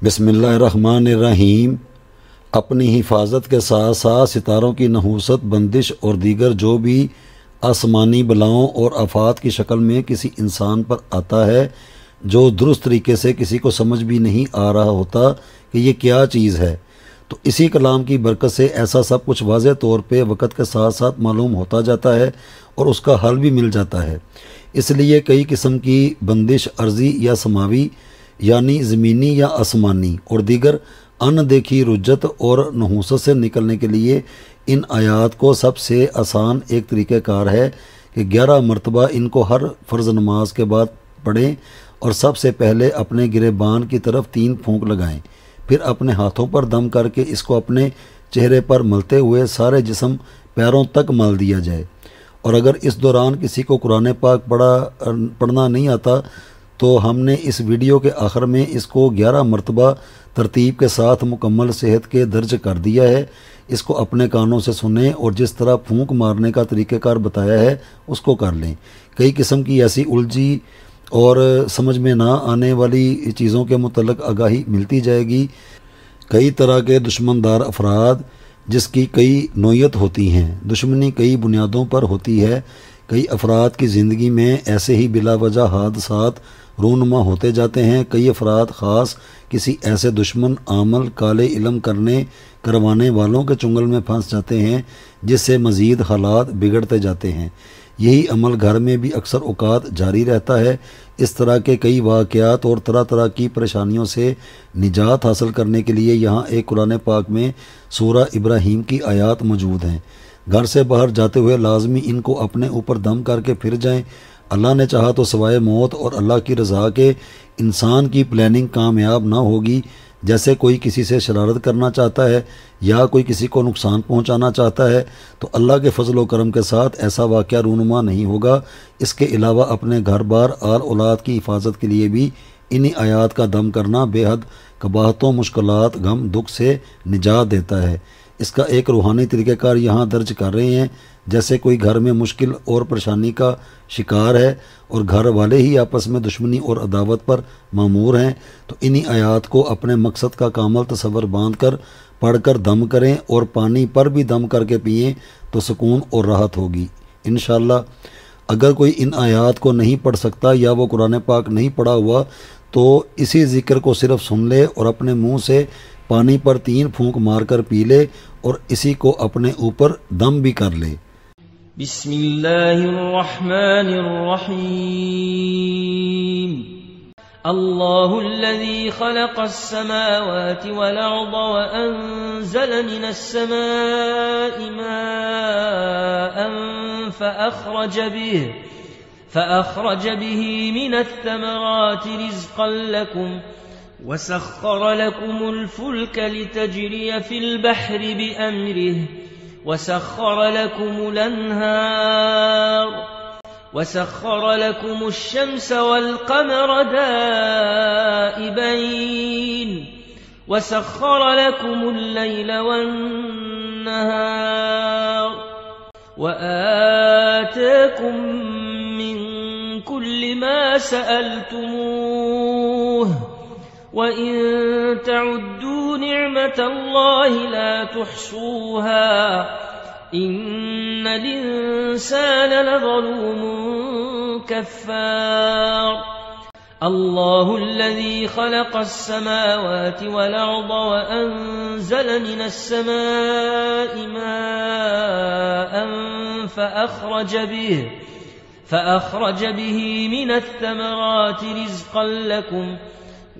بسم اللہ الرحمن الرحیم۔ اپنی حفاظت کے ساتھ ساتھ ستاروں کی نحوست، بندش اور دیگر جو بھی آسمانی بلاؤں اور آفات کی شکل میں کسی انسان پر آتا ہے، جو درست طریقے سے کسی کو سمجھ بھی نہیں آ رہا ہوتا کہ یہ کیا چیز ہے، تو اسی کلام کی برکت سے ایسا سب کچھ واضح طور پہ وقت کے ساتھ ساتھ معلوم ہوتا جاتا ہے اور اس کا حل بھی مل جاتا ہے۔ اس لیے کئی قسم کی بندش عرضی یا سماوی یعنی زمینی یا آسمانی اور دیگر ان دیکھی رجت اور نحوست سے نکلنے کے لیے ان آیات کو سب سے آسان ایک طریقہ کار ہے کہ 11 مرتبہ ان کو ہر فرض نماز کے بعد پڑھیں اور سب سے پہلے اپنے گریبان کی طرف 3 پھونک لگائیں، پھر اپنے ہاتھوں پر دم کر کے اس کو اپنے چہرے پر ملتے ہوئے سارے جسم پیروں تک مل دیا جائے۔ اور اگر اس دوران کسی کو قرآن پاک پڑھنا نہیں آتا تو ہم نے اس ویڈیو کے آخر میں اس کو 11 مرتبہ ترتیب کے ساتھ مکمل صحت کے درج کر دیا ہے۔ اس کو اپنے کانوں سے سنیں اور جس طرح پھونک مارنے کا طریقہ کار بتایا ہے اس کو کر لیں۔ کئی قسم کی ایسی الجھی اور سمجھ میں نہ آنے والی چیزوں کے متعلق آگاہی ملتی جائے گی۔ کئی طرح کے دشمن دار افراد جس کی کئی نوعیت ہوتی ہیں، دشمنی کئی بنیادوں پر ہوتی ہے۔ کئی افراد کی زندگی میں ایسے ہی بلا وجہ حادثات رونما ہوتے جاتے ہیں۔ کئی افراد خاص کسی ایسے دشمن عامل کالے علم کروانے والوں کے چنگل میں پھنس جاتے ہیں جس سے مزید حالات بگڑتے جاتے ہیں۔ یہی عمل گھر میں بھی اکثر اوقات جاری رہتا ہے۔ اس طرح کے کئی واقعات اور طرح طرح کی پریشانیوں سے نجات حاصل کرنے کے لیے یہاں ایک قرآن پاک میں سورہ ابراہیم کی آیات موجود ہیں۔ گھر سے باہر جاتے ہوئے لازمی ان کو اپنے اوپر دم کر کے پھر جائیں۔ اللہ نے چاہا تو سوائے موت اور اللہ کی رضا کے انسان کی پلاننگ کامیاب نہ ہوگی۔ جیسے کوئی کسی سے شرارت کرنا چاہتا ہے یا کوئی کسی کو نقصان پہنچانا چاہتا ہے تو اللہ کے فضل و کرم کے ساتھ ایسا واقعہ رونما نہیں ہوگا۔ اس کے علاوہ اپنے گھر بار آل اولاد کی حفاظت کے لیے بھی انہی آیات کا دم کرنا بے حد قباحتوں، مشکلات، غم، دکھ سے نجات دیتا ہے۔ اس کا ایک روحانی طریقہ کار یہاں درج کر رہے ہیں۔ جیسے کوئی گھر میں مشکل اور پریشانی کا شکار ہے اور گھر والے ہی آپس میں دشمنی اور عداوت پر معمور ہیں تو انہی آیات کو اپنے مقصد کا کامل تصور باندھ کر پڑھ کر دم کریں اور پانی پر بھی دم کر کے پئیں تو سکون اور راحت ہوگی انشاءاللہ۔ اگر کوئی ان آیات کو نہیں پڑھ سکتا یا وہ قرآن پاک نہیں پڑھا ہوا تو اسی ذکر کو صرف سن لے اور اپنے منہ سے پانی پر 3 پھونک مار کر پی لے اور اسی کو اپنے اوپر دم بھی کر لے۔ بسم اللہ الرحمن الرحیم۔ اللہ الذي خلق السماوات والأرض وأنزل من السماء ماء فأخرج به من الثمرات رزقا لكم وسخر لكم الفلك لتجري في البحر بأمره وسخر لكم الأنهار وسخر لكم الشمس والقمر دائبين وسخر لكم الليل والنهار وآتاكم من كل ما سألتموه وإن تعدوا نعمة الله لا تحصوها إن الإنسان لظلوم كفار الله الذي خلق السماوات والأرض وأنزل من السماء ماء فأخرج به من الثمرات رزقا لكم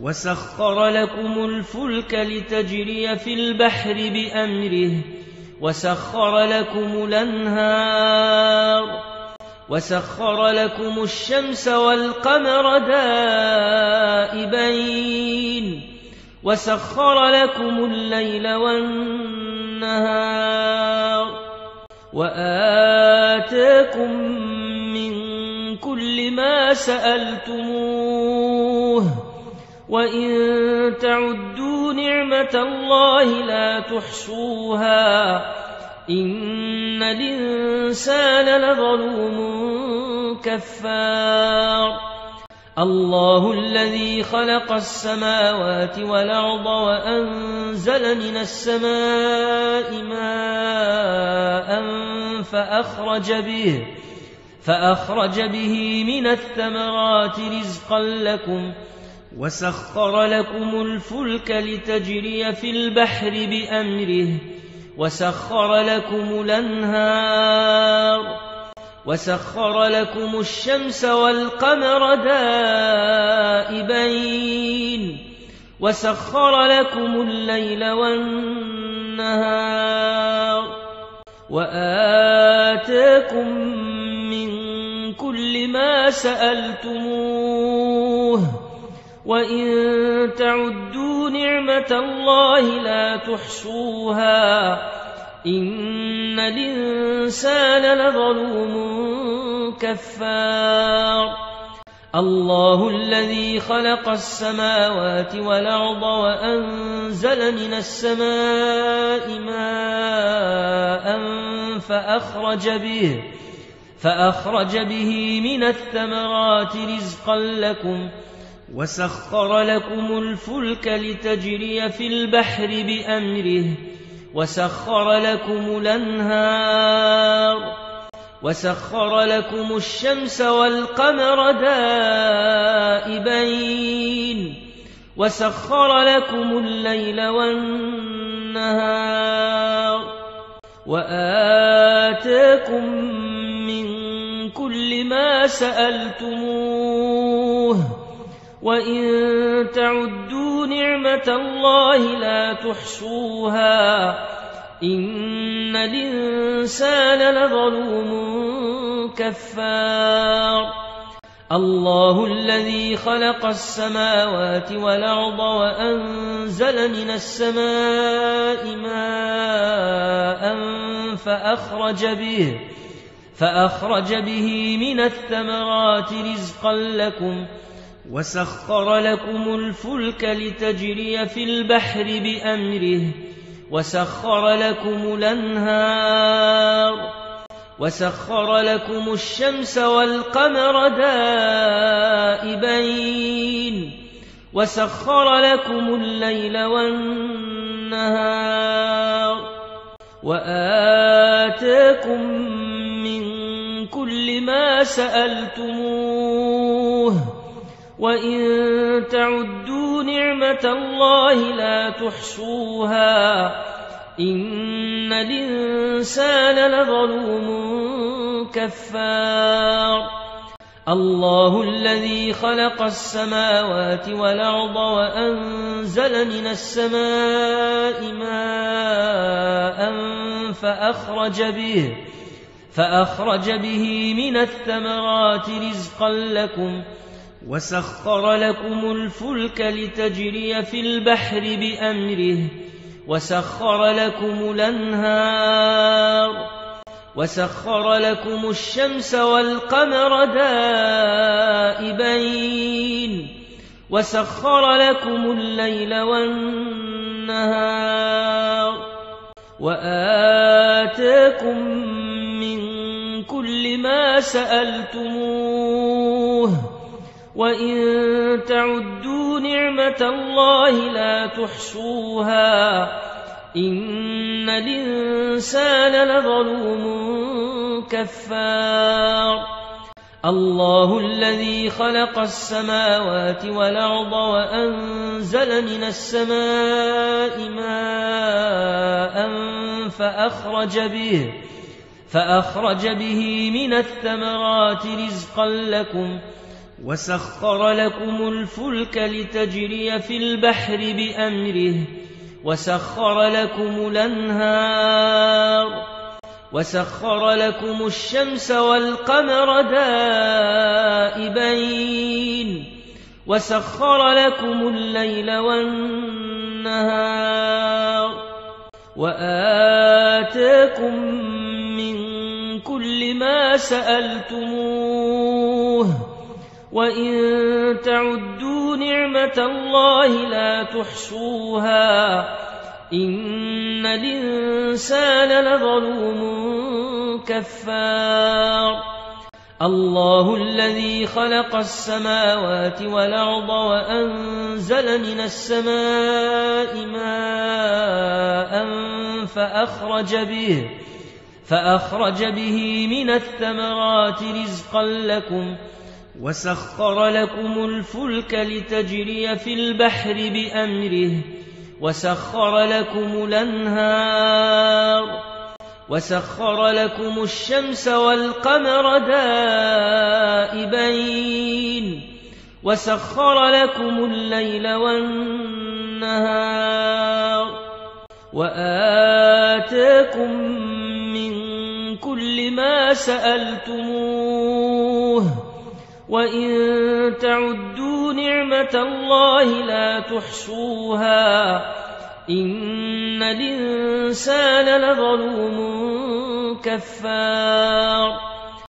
وسخر لكم الفلك لتجري في البحر بأمره وسخر لكم الأنهار وسخر لكم الشمس والقمر دائبين وسخر لكم الليل والنهار وآتاكم من كل ما سألتموه وإن تعدوا نعمة الله لا تحصوها إن الإنسان لظلوم كفار الله الذي خلق السماوات والأرض وأنزل من السماء ماء فأخرج به من الثمرات رزقا لكم وسخر لكم الفلك لتجري في البحر بأمره وسخر لكم الأنهار وسخر لكم الشمس والقمر دائبين وسخر لكم الليل والنهار وآتاكم من كل ما سألتموه وإن تعدوا نعمة الله لا تحصوها إن الإنسان لظلوم كفار الله الذي خلق السماوات والأرض وأنزل من السماء ماء فأخرج به من الثمرات رزقا لكم وسخر لكم الفلك لتجري في البحر بأمره وسخر لكم الأنهار وسخر لكم الشمس والقمر دائبين وسخر لكم الليل والنهار وآتاكم من كل ما سألتموه وإن تعدوا نعمة الله لا تحصوها إن الإنسان لظلوم كفار الله الذي خلق السماوات والأرض وأنزل من السماء ماء فأخرج به من الثمرات رزقا لكم وسخر لكم الفلك لتجري في البحر بأمره وسخر لكم الأنهار وسخر لكم الشمس والقمر دائبين وسخر لكم الليل والنهار وآتاكم من كل ما سألتموه وإن تعدوا نعمة الله لا تحصوها إن الإنسان لظلوم كفار الله الذي خلق السماوات والأرض وأنزل من السماء ماء فأخرج به من الثمرات رزقا لكم وسخر لكم الفلك لتجري في البحر بأمره وسخر لكم الأنهار وسخر لكم الشمس والقمر دائبين وسخر لكم الليل والنهار وآتاكم من كل ما سألتموه وإن تعدوا نعمة الله لا تحصوها إن الإنسان لظلوم كفار الله الذي خلق السماوات والأرض وأنزل من السماء ماء فأخرج به من الثمرات رزقا لكم وسخر لكم الفلك لتجري في البحر بأمره وسخر لكم الأنهار وسخر لكم الشمس والقمر دائبين وسخر لكم الليل والنهار وآتاكم من كل ما سألتموه وإن تعدوا نعمة الله لا تحصوها إن الإنسان لظلوم كفار الله الذي خلق السماوات والأرض وأنزل من السماء ماء فأخرج به من الثمرات رزقا لكم وسخر لكم الفلك لتجري في البحر بأمره وسخر لكم الأنهار وسخر لكم الشمس والقمر دائبين وسخر لكم الليل والنهار وآتاكم من كل ما سألتموه وإن تعدوا نعمة الله لا تحصوها إن الإنسان لظلوم كفار